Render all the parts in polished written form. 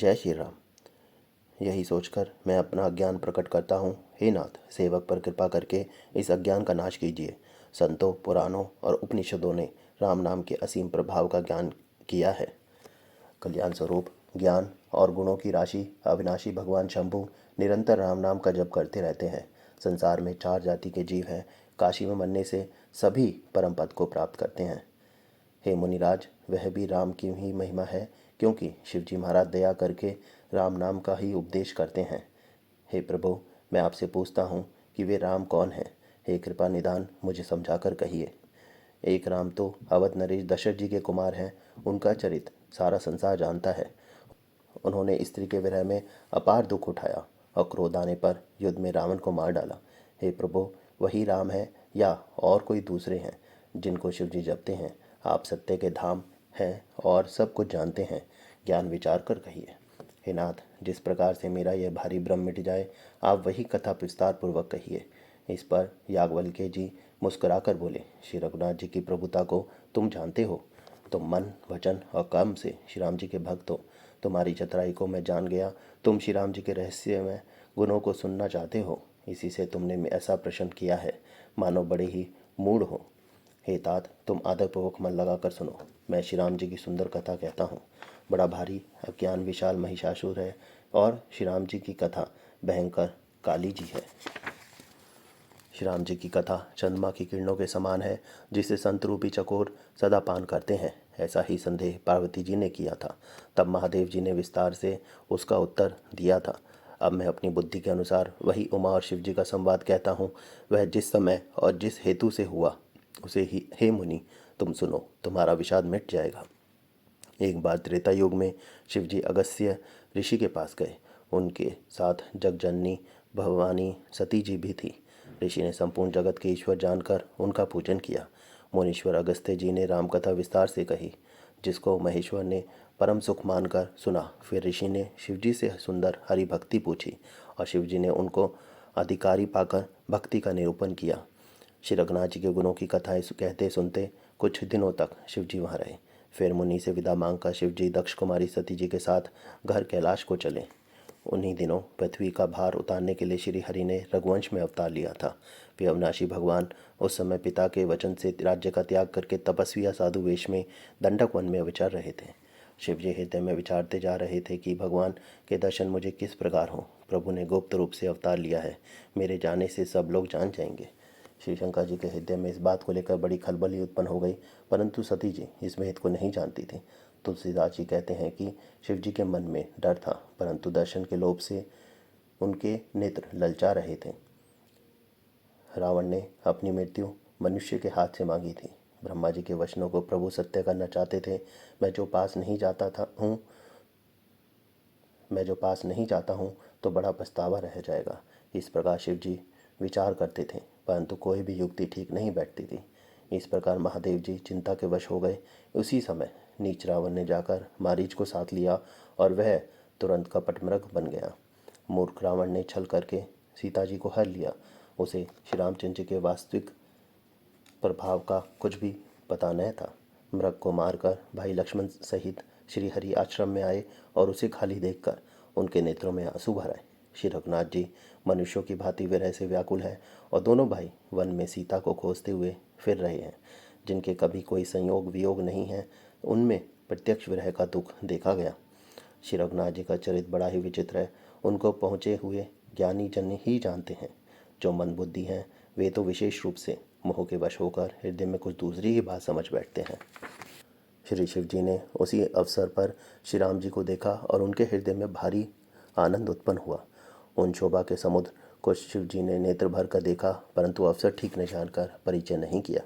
जय श्री राम। यही सोचकर मैं अपना अज्ञान प्रकट करता हूँ। हे नाथ, सेवक पर कृपा करके इस अज्ञान का नाश कीजिए। संतों, पुराणों और उपनिषदों ने राम नाम के असीम प्रभाव का ज्ञान किया है। कल्याण स्वरूप ज्ञान और गुणों की राशि अविनाशी भगवान शंभु निरंतर राम नाम का जप करते रहते हैं। संसार में 4 जाति के जीव हैं। काशी में मरने से सभी परम पद को प्राप्त करते हैं। हे मुनिराज, वह भी राम की ही महिमा है, क्योंकि शिवजी महाराज दया करके राम नाम का ही उपदेश करते हैं। हे प्रभु, मैं आपसे पूछता हूँ कि वे राम कौन हैं? हे कृपा निदान मुझे समझाकर कहिए। एक राम तो अवध नरेश दशरथ जी के कुमार हैं। उनका चरित्र सारा संसार जानता है। उन्होंने स्त्री के विरह में अपार दुख उठाया और क्रोध आने पर युद्ध में रावण को मार डाला। हे प्रभु, वही राम है या और कोई दूसरे हैं जिनको शिवजी जपते हैं? आप सत्य के धाम हैं और सब कुछ जानते हैं। ज्ञान विचार कर कहिए। हे नाथ, जिस प्रकार से मेरा यह भारी भ्रम मिट जाए, आप वही कथा विस्तार पूर्वक कहिए। इस पर याज्ञवल्क्य जी मुस्कुराकर बोले, श्री रघुनाथ जी की प्रभुता को तुम जानते हो। तुम मन, वचन और कर्म से श्री राम जी के भक्त हो। तुम्हारी चतुराई को मैं जान गया। तुम श्री राम जी के रहस्य में गुणों को सुनना चाहते हो। इसी से तुमने ऐसा प्रश्न किया है, मानो बड़े ही मूढ़ हो। हे तात, तुम आदरपूर्वक मन लगाकर सुनो। मैं श्री राम जी की सुंदर कथा कहता हूँ। बड़ा भारी अज्ञान विशाल महिषासुर है और श्री राम जी की कथा भयंकर काली जी है। श्री राम जी की कथा चंद्रमा की किरणों के समान है, जिसे संत रूपी चकोर सदा पान करते हैं। ऐसा ही संदेह पार्वती जी ने किया था। तब महादेव जी ने विस्तार से उसका उत्तर दिया था। अब मैं अपनी बुद्धि के अनुसार वही उमा और शिव जी का संवाद कहता हूँ। वह जिस समय और जिस हेतु से हुआ उसे ही हे मुनि तुम सुनो, तुम्हारा विषाद मिट जाएगा। एक बार त्रेता युग में शिवजी अगस्त्य ऋषि के पास गए। उनके साथ जगजननी भवानी सती जी भी थी। ऋषि ने संपूर्ण जगत के ईश्वर जानकर उनका पूजन किया। मुनीश्वर अगस्त्य जी ने रामकथा विस्तार से कही, जिसको महेश्वर ने परम सुख मानकर सुना। फिर ऋषि ने शिवजी से सुंदर हरि भक्ति पूछी और शिवजी ने उनको अधिकारी पाकर भक्ति का निरूपण किया। श्री रघुनाथ जी के गुणों की कथाएं कहते सुनते कुछ दिनों तक शिवजी वहाँ रहे। फिर मुनि से विदा मांगकर शिवजी दक्ष कुमारी सती जी के साथ घर कैलाश को चले। उन्हीं दिनों पृथ्वी का भार उतारने के लिए श्री हरि ने रघुवंश में अवतार लिया था। वे अविनाशी भगवान उस समय पिता के वचन से राज्य का त्याग करके तपस्वी या साधु वेश में दंडक वन में विचार रहे थे। शिवजी हृदय में विचारते जा रहे थे कि भगवान के दर्शन मुझे किस प्रकार हो। प्रभु ने गुप्त रूप से अवतार लिया है, मेरे जाने से सब लोग जान जाएंगे। श्री शंकर जी के हृदय में इस बात को लेकर बड़ी खलबली उत्पन्न हो गई, परंतु सती जी इस भेद को नहीं जानती थी। तुलसीदास जी कहते हैं कि शिव जी के मन में डर था, परंतु दर्शन के लोभ से उनके नेत्र ललचा रहे थे। रावण ने अपनी मृत्यु मनुष्य के हाथ से मांगी थी। ब्रह्मा जी के वचनों को प्रभु सत्य करना चाहते थे। मैं जो पास नहीं जाता हूँ तो बड़ा पछतावा रह जाएगा। इस प्रकार शिव जी विचार करते थे, परंतु कोई भी युक्ति ठीक नहीं बैठती थी। इस प्रकार महादेव जी चिंता के वश हो गए। उसी समय नीच रावण ने जाकर मारीच को साथ लिया और वह तुरंत कपटमृग बन गया। मूर्ख रावण ने छल करके सीता जी को हर लिया। उसे श्री रामचंद्र जी के वास्तविक प्रभाव का कुछ भी पता न था। मृग को मारकर भाई लक्ष्मण सहित श्री हरि आश्रम में आए और उसे खाली देखकर उनके नेत्रों में आंसू भर आए। श्री रघुनाथ जी मनुष्यों की भांति विरह से व्याकुल हैं और दोनों भाई वन में सीता को खोजते हुए फिर रहे हैं। जिनके कभी कोई संयोग वियोग नहीं है, उनमें प्रत्यक्ष विरह का दुख देखा गया। श्री रघुनाथ जी का चरित्र बड़ा ही विचित्र है। उनको पहुँचे हुए ज्ञानी जन ही जानते हैं। जो मन बुद्धि हैं वे तो विशेष रूप से मोह के वश होकर हृदय में कुछ दूसरी ही बात समझ बैठते हैं। श्री शिव जी ने उसी अवसर पर श्री राम जी को देखा और उनके हृदय में भारी आनंद उत्पन्न हुआ। उन शोभा के समुद्र को शिव जी ने नेत्र भर कर देखा, परंतु अवसर ठीक न जानकर परिचय नहीं किया।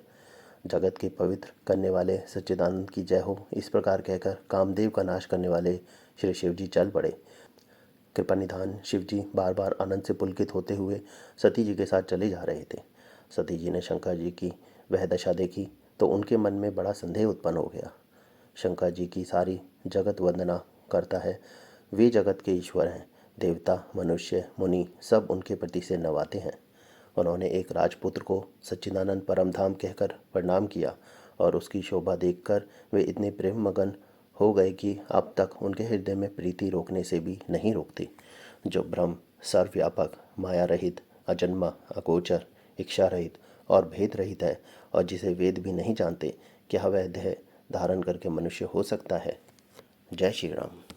जगत के पवित्र करने वाले सच्चिदानंद की जय हो, इस प्रकार कहकर कामदेव का नाश करने वाले श्री शिव जी चल पड़े। कृपा निधान शिव जी बार बार आनंद से पुलकित होते हुए सती जी के साथ चले जा रहे थे। सती जी ने शंकर जी की वह दशा देखी तो उनके मन में बड़ा संदेह उत्पन्न हो गया। शंकर जी की सारी जगत वंदना करता है। वे जगत के ईश्वर हैं। देवता, मनुष्य, मुनि सब उनके प्रति से नवाते हैं। उन्होंने एक राजपुत्र को सच्चिदानंद परमधाम कहकर प्रणाम किया और उसकी शोभा देखकर वे इतने प्रेम मगन हो गए कि अब तक उनके हृदय में प्रीति रोकने से भी नहीं रोकती। जो ब्रह्म सर्वव्यापक, माया रहित, अजन्मा, अगोचर, इच्छा रहित और भेद रहित है, और जिसे वेद भी नहीं जानते, क्या वह देह धारण करके मनुष्य हो सकता है? जय श्री राम।